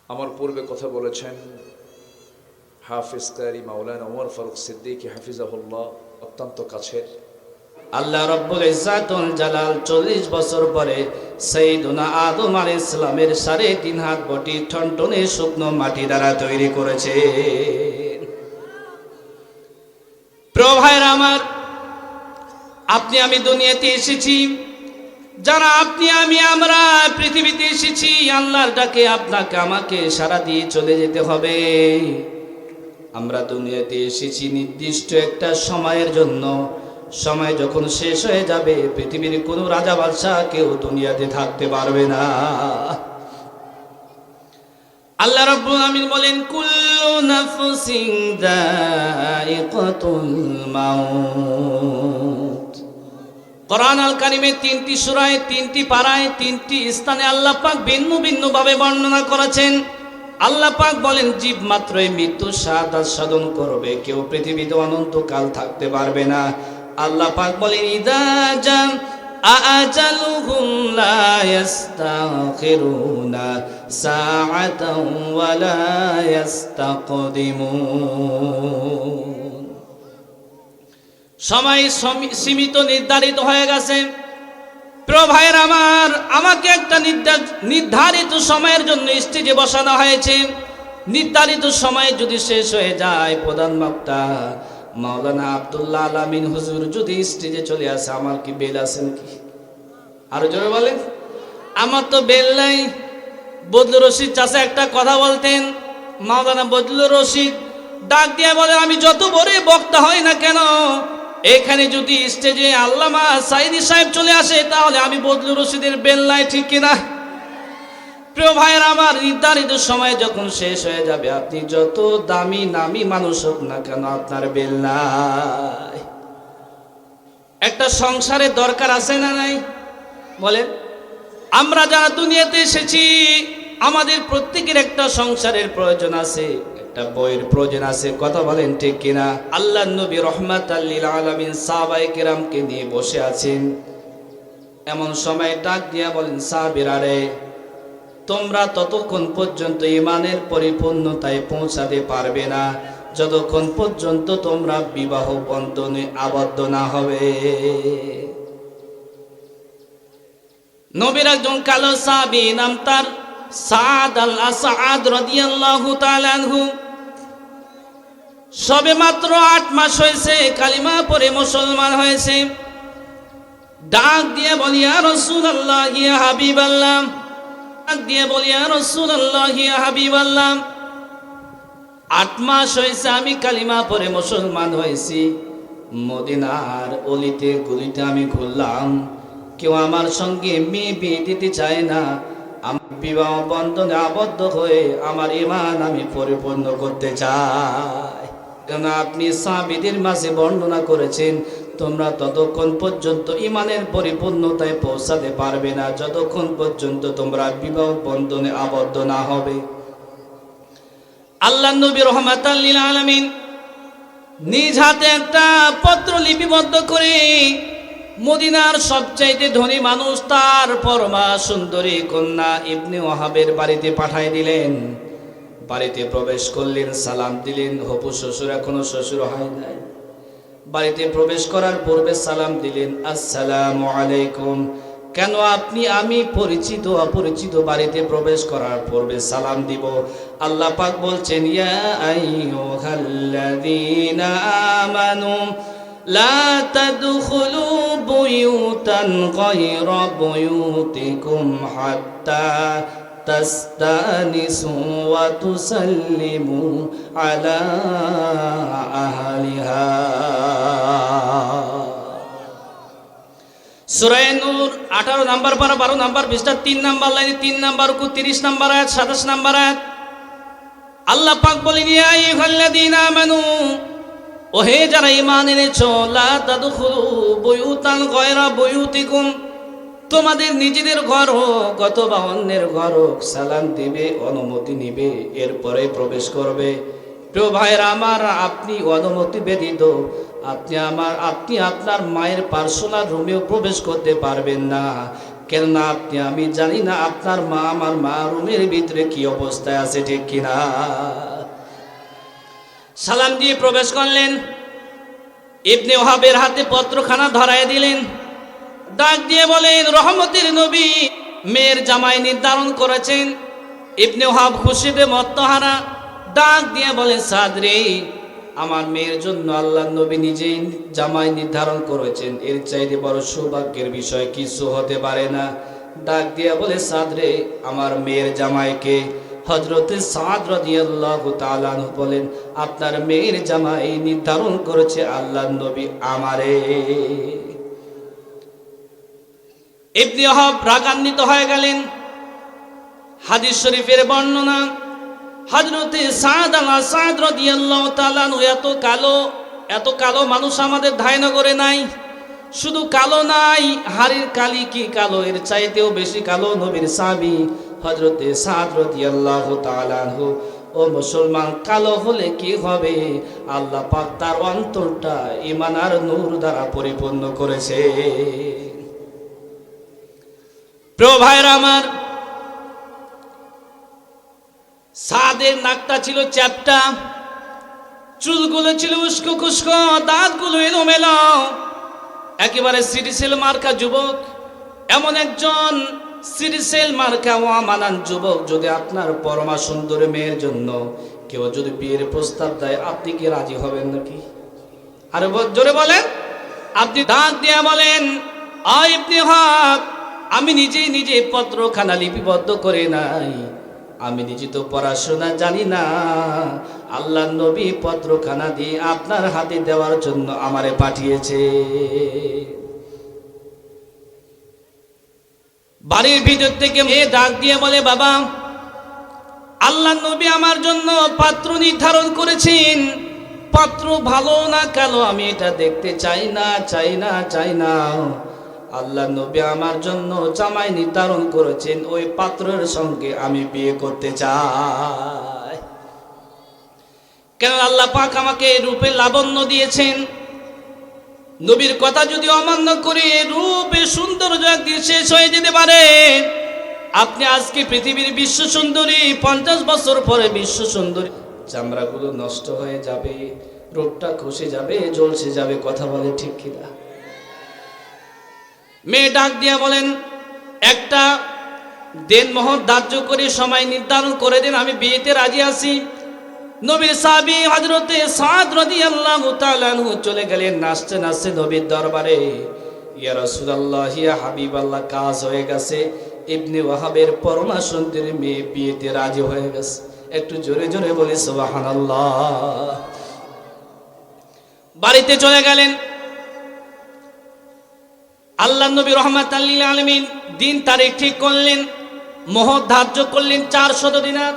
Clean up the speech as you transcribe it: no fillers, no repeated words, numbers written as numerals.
আমার পূর্বে কথা বলেছেন হাফিজ কারি মাওলানা ওমর ফারুক সিদ্দিকী হাফিজাহুল্লাহ, অত্যন্ত কাছের। আল্লাহ রাব্বুল ইজ্জাতুল জালাল 40 বছর পরে সাইয়্যিদুনা আদম আলাইহিস সালামের 3.5 হাত বটি ঠনঠনে শুকনো মাটি দ্বারা তৈরি করেছে। প্রিয় ভাইরা আমার, আপনি আমি দুনিয়াতে এসেছি, যারা আপনি আমি আমরা পৃথিবীতে এসেছি আল্লাহর ডাকে আপনাকে আমাকে সাড়া দিয়ে চলে যেতে হবে। আমরা দুনিয়াতে এসেছি নির্দিষ্ট একটা সময়ের জন্য। সময় যখন শেষ হয়ে যাবে পৃথিবীর কোনো রাজা বাদশাহ কেউ দুনিয়াতে থাকতে পারবে না। আল্লাহ রাব্বুল আমিন বলেন, কুল্লু নাফসিন যায়িকাতুল মাউত। কোরআন আল কারিমে 3টি সূরায় 3টি পারায় 3টি স্থানে আল্লাহ পাক ভিন্ন ভিন্ন ভাবে বর্ণনা করেছেন। আল্লাহ পাক বলেন, জীব মাত্রই মৃত্যু স্বাদ আস্বাদন করবে, কেউ পৃথিবীতে অনন্তকাল থাকতে পারবে না। আল্লাহ পাক বলেন, ইযা জা আজালুহুম লা ইস্তাখিরুনা সাআতাও ওয়া লা ইস্তাকদিমুন। সময় সীমিত নির্ধারিত হয়ে গেছে। প্রিয় ভাইয়ের আমার, আমাকে একটা নির্ধারিত সময়ের জন্য স্টেজে বসানো হয়েছে। নির্ধারিত সময় যদি শেষ হয়ে যায়, প্রধান বক্তা মাওলানা আব্দুল্লাহ আল আমিন হুজুর যদি স্টেজে চলে আসে, আমার কি বেল আছে নাকি? আরো জোরে বলেন। আমার তো বেল নাই। বদলুর রশিদ চাচা একটা কথা বলতেন, মাওলানা বদলুর রশিদ ডাক দিয়ে বলে, আমি যত বড় বক্তা হই না কেন, এখানে যদি স্টেজে আল্লামা সাইদি সাহেব চলে আসে তাহলে আমি বদলুর রশিদের বেল নাই, ঠিক কিনা? প্রিয় ভাইয়ের আমার, নির্ধারিত সময় যখন শেষ হয়ে যাবে, আপনি যত দামি নামি মানুষ হোক না কেন, আপনার বেল নাই। একটা সংসারের দরকার আছে না নাই? বলেন। আমরা যারা দুনিয়াতে এসেছি আমাদের প্রত্যেকের একটা সংসারের প্রয়োজন আছে, একটা বইয়ের প্রয়োজন আছে, কথা বলেন ঠিক কিনা? আল্লাহর নবী রাহমাতাল লিল আলামিন সাহাবায়ে কেরামকে নিয়ে বসে আছেন। এমন সময় ডাক দিয়া বলেন, সাহাবীরা রে, তোমরা ততক্ষণ পর্যন্ত ঈমানের পরিপূর্ণতায় পৌঁছাতে পারবে না যতক্ষণ পর্যন্ত তোমরা বিবাহ বন্ধনে আবদ্ধ না হবে। নবীর একজন কালো সাহাবী, নাম তার সাদ আল আসাদ রাদিয়াল্লাহু তাআলা আনহু। সবে মাত্র 8 মাস হয়েছে, কালিমা পড়ে মুসলমান হয়েছে। ডাক দিয়ে বলি, ইয়া রাসূলুল্লাহ ইয়া হাবিবাল্লাহ, ডাক দিয়ে বলি, ইয়া রাসূলুল্লাহ ইয়া হাবিবাল্লাহ, 8 মাস হয়েছে আমি কালিমা পড়ে মুসলমান হয়েছি। মদিনার অলিতে গলিতে আমি ঘুরলাম, কেউ আমার সঙ্গে মেয়ে বিয়ে দিতে চায় না। আমার বিবাহ বন্ধনে আবদ্ধ হয়ে আমার ঈমান আমি পরিপূর্ণ করতে চাই। কেন আপনি সাহাবীদের মাঝে বর্ণনা করেছেন, তোমরা ততক্ষণ পর্যন্ত ঈমানের পরিপূর্ণতায় পৌঁছাতে পারবে না যতক্ষণ পর্যন্ত তোমরা বিবাহ বন্ধনে আবদ্ধ না হবে। আল্লাহর নবী রাহমাতাল লিল আলামিন নিজ হাতে একটা পত্র লিপিবদ্ধ করে মদিনার সবচাইতে ধনী মানুষ, তার পরমা সুন্দরী কন্যা ইবনে ওয়াহাবের বাড়িতে পাঠায় দিলেন। বাড়িতে প্রবেশ করলেন, সালাম দিলেন। হবু শ্বশুর, এখনো শ্বশুর হয় নাই। বাড়িতে প্রবেশ করার পূর্বে সালাম দিলেন, আসসালামু আলাইকুম। কেন আপনি আমি পরিচিত অপরিচিত বাড়িতে প্রবেশ করার পূর্বে সালাম দিব? আল্লাহ পাক বলছেন, ইয়া আইয়ুহাল্লাযীনা আমানু লা তাদখুলু বুয়ুতান গায়রা বুয়ুতিকুম হাত্তা তাস্তানিসু ওয়া তুসাল্লিমু আলা আহলিহা। সূরা নূর 18 নম্বর পারা 12 নম্বর পৃষ্ঠা 3 নম্বর লাইনে 3 নম্বর রুকু 30 নম্বর আয়াত 27 নম্বর আয়াত। আল্লাহ পাক বলেন, ইয়া আইয়ুহাল্লাযীনা আমানু, ওহে যারা ঈমান এনেছো, লা তাদখুলু বুয়ুতান গায়রা বুয়ুতিকুম, তোমাদের নিজেদের ঘর হোক অথবা অন্যের ঘর হোক, সালাম দিবে, অনুমতি নিবে, এরপরে প্রবেশ করবে। প্রিয় ভাইরা আমার, আপনি অনুমতি ব্যতীত আপনি আপনার মায়ের পার্সোনাল রুমেও প্রবেশ করতে পারবেন না। কেননা আপনি আমি জানি না আপনার মা আমার মা রুমের ভিতরে কি অবস্থায় আছে, ঠিক কিনা। সালাম দিয়ে প্রবেশ করলেন, ইবনে ওহাবের হাতে পত্রখানা ধরায় দিলেন, ডাক দিয়ে বলেন, রহমতের নবী মেয়ের জামাই নির্ধারণ করেছেন। ইবনে ওহাব খুশিতে মত্তহারা, ডাক দিয়ে বলে, সাদ রে, আমার মেয়ের জন্য আল্লাহর নবী নিজেই জামাই নির্ধারণ করেছেন, এর চাইতে বড় সৌভাগ্যের বিষয় কিছু হতে পারে না। ডাক দিয়ে বলে, সাদ রে, আমার মেয়ের জামাইকে। হযরতে সাদ রাদিয়াল্লাহু তাআলা আনহু বলেন, আপনার মেয়ের জামাই নির্ধারণ করেছে আল্লাহর নবী আমারে। ইবনে ওহাব রাগান্বিত হয়ে গেলেন। হাদিস শরীফের বর্ণনা, হযরতে সাদ রাদিয়াল্লাহু তাআলা আনহু এত কালো মানুষ আমাদের ধায়নগরে নাই। শুধু কালো নাই, হাড়ের কালি কি কালো, এর চাইতেও বেশি কালো নবীর সাহাবী হযরতে সাদ রাদিয়াল্লাহু তাআলা আনহু। ও মুসলমান, কালো হলে কি হবে, আল্লাহ পাক তার অন্তরটা ঈমান আর নূর দ্বারা পরিপূর্ণ করেছে। প্রিয় ভাইরা আমার, সাদের নাকটা ছিল চ্যাপ্টা, চুলগুলো ছিল উস্কো খুস্কো, দাঁতগুলো এলোমেলো, একেবারে সিরিসেল মার্কা যুবক। এমন একজন সিরিসেল মার্কা ওয়ামানান যুবক যদি আপনার পরমা সুন্দরী মেয়ের জন্য কেউ যদি বিয়ের প্রস্তাব দেয়, আপনি কি রাজি হবেন নাকি? আরে জোরে বলেন। আপনি ডাক দিয়ে বলেন, ইবনে ওহাব, আমি নিজে পত্রখানা লিপিবদ্ধ করে নাই, আমি নিজে তো পড়াশোনা জানি না, আল্লাহর নবী পত্রখানা দিয়ে আপনার হাতে দেওয়ার জন্য আমারে পাঠিয়েছে। বাড়ির ভিতর থেকে মেয়ে ডাক দিয়ে বলে, বাবা, আল্লাহর নবী আমার জন্য পাত্র নির্ধারণ করেছেন, পাত্র ভালো না কালো আমি এটা দেখতে চাই না। আল্লাহর নবী আমার জন্য জামাই নির্ধারণ করেছেন, ওই পাত্রের সঙ্গে আমি বিয়ে করতে চাই। কেন আল্লাহ পাক আমাকে রূপে লাবণ্য দিয়েছেন। নবীর কথা যদি অমান্য করে রূপে সৌন্দর্য একদিন শেষ হয়ে যেতে পারে। আপনি আজকে পৃথিবীর বিশ্ব সুন্দরী, 50 বছর পরে বিশ্ব সুন্দরী, চামড়াগুলো নষ্ট হয়ে যাবে, রূপটা খসে যাবে, ঝলসে যাবে। কথা বলে ঠিক কিনা? মেয়ে ডাক দিয়া বলেন, একটা দেনমোহর ধার্য করে সময় নির্ধারণ করে দিন, আমি বিয়েতে রাজি আছি। নবীর সাহাবী হযরতে সাদ রাদিয়াল্লাহু তাআলা আনহু চলে গেলেন নাচতে নাচতে নবীর দরবারে। ইয়া রাসূলুল্লাহ, ইয়া হাবিবাল্লাহ, কাজ হয়ে গেছে, ইবনে ওয়াহাবের পরমা সুন্দরী মেয়ে বিয়েতে রাজি হয়ে গেছে। একটু জোরে জোরে বলি সুবহানাল্লাহ। বাড়িতে চলে গেলেন। আল্লাহ নবী রাহমাতাল লিল আলামিন দিন তারিখ ঠিক করলেন, মোহর ধার্য করলেন 400 দিনার।